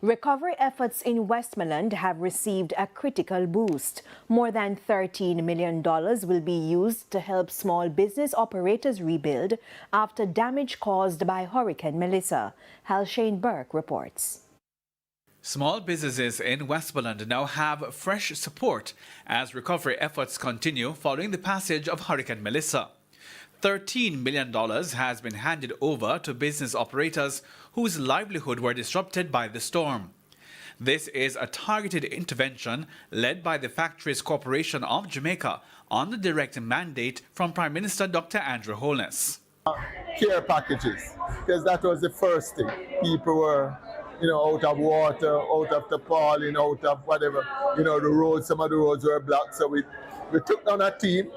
Recovery efforts in Westmoreland have received a critical boost. More than $13 million will be used to help small business operators rebuild after damage caused by Hurricane Melissa. Halshane Burke reports. Small businesses in Westmoreland now have fresh support as recovery efforts continue following the passage of Hurricane Melissa. $13 million has been handed over to business operators whose livelihood were disrupted by the storm. This is a targeted intervention led by the Factories Corporation of Jamaica on the direct mandate from Prime Minister Dr. Andrew Holness. Care packages, because that was the first thing. People were, out of water, out of tarpaulin, out of whatever, the roads, some of the roads were blocked. So we took down a team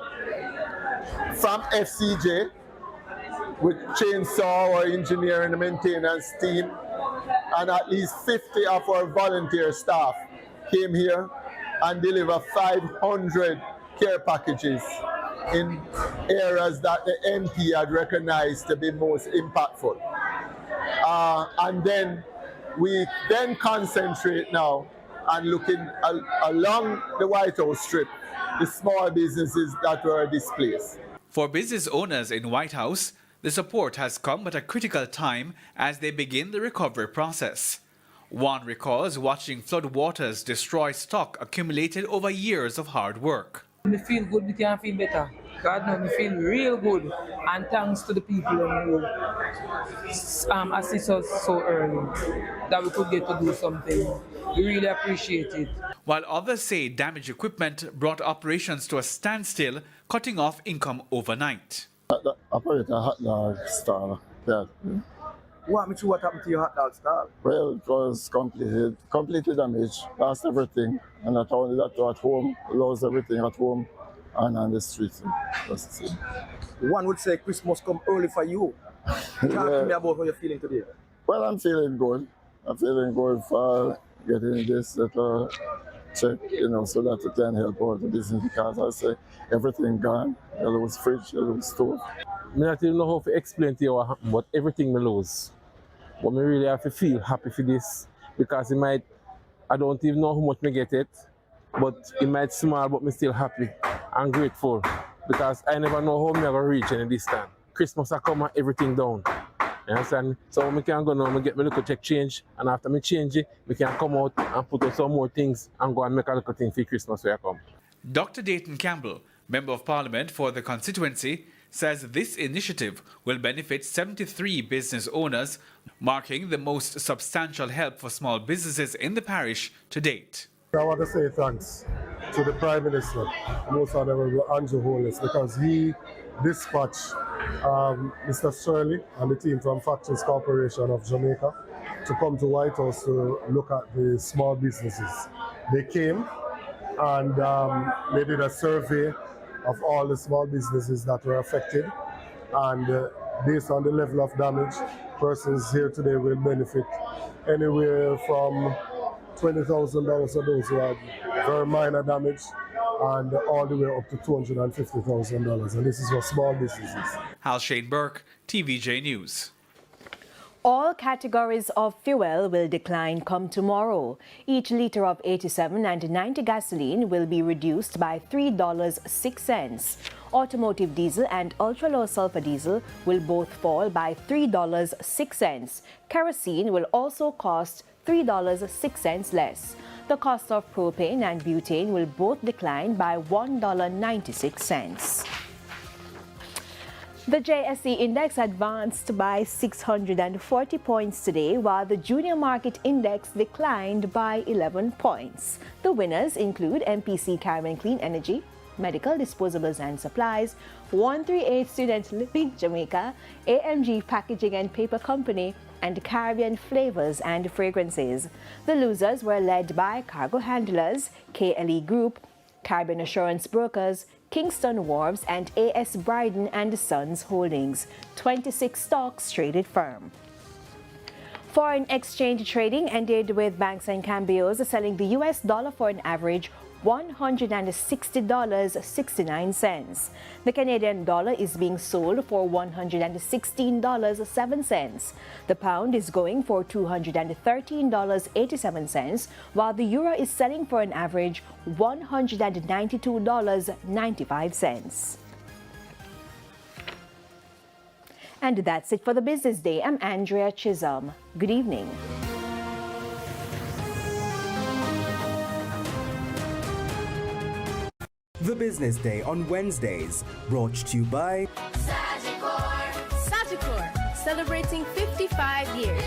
from FCJ with chainsaw, our engineering and maintenance team, and at least 50 of our volunteer staff came here and delivered 500 care packages in areas that the MP had recognized to be most impactful. And then we concentrate now on looking along the White House strip, the small businesses that were displaced. For business owners in White House, the support has come at a critical time as they begin the recovery process. One recalls watching flood waters destroy stock accumulated over years of hard work. Me feel good, me can feel better. God knows me feel real good, and thanks to the people who assist us so early that we could get to do something. We really appreciate it. While others say damaged equipment brought operations to a standstill, cutting off income overnight. The operator hot dog stall. Yeah. Walk me through what happened to your hot dog stall. Well, it was completely damaged, lost everything, and not only that, at home, lost everything at home and on the streets. One would say Christmas come early for you. Talk to me about how you're feeling today. Well, I'm feeling good. I'm feeling good for getting this little check, so that it can help out the business, because I say everything gone. I lose fridge, I lose stove. I don't even know how to explain to you what happened, but everything I lose. But I really have to feel happy for this, because I don't even know how much I get it, but it might small, but I'm still happy and grateful, because I never know how I'm going to reach any distance. Christmas I come and everything down. You understand? So I can go now, I get my little check change, and after I change it, we can come out and put out some more things and go and make a little thing for Christmas where I come. Dr. Dayton Campbell, Member of Parliament for the constituency, says this initiative will benefit 73 business owners, marking the most substantial help for small businesses in the parish to date. I want to say thanks to the Prime Minister, Most Honourable Andrew Holness, because he dispatched Mr. Shirley and the team from Factories Corporation of Jamaica to come to White House to look at the small businesses. They came and they did a survey of all the small businesses that were affected, and based on the level of damage, persons here today will benefit anywhere from $20,000 for those who had very minor damage, and all the way up to $250,000, and this is for small businesses. Halshane Burke, TVJ News. All categories of fuel will decline come tomorrow. Each litre of 87 and 90 gasoline will be reduced by $3.06. Automotive diesel and ultra-low sulfur diesel will both fall by $3.06. Kerosene will also cost $3.06 less. The cost of propane and butane will both decline by $1.96. The JSE index advanced by 640 points today, while the junior market index declined by 11 points. The winners include MPC Caribbean Clean Energy, Medical Disposables and Supplies, 138 Student Living Jamaica, AMG Packaging and Paper Company, and Caribbean Flavors and Fragrances. The losers were led by Cargo Handlers, KLE Group, Caribbean Assurance Brokers, Kingston Wharves, and AS Bryden and Sons Holdings. 26 stocks traded firm. Foreign exchange trading ended with banks and cambios selling the US dollar for an average $160.69. The Canadian dollar is being sold for $116.07. The pound is going for $213.87, while the euro is selling for an average $192.95. And that's it for the Business Day. I'm Andrea Chisholm. Good evening. The Business Day on Wednesdays, brought to you by Sagicor, celebrating 55 years.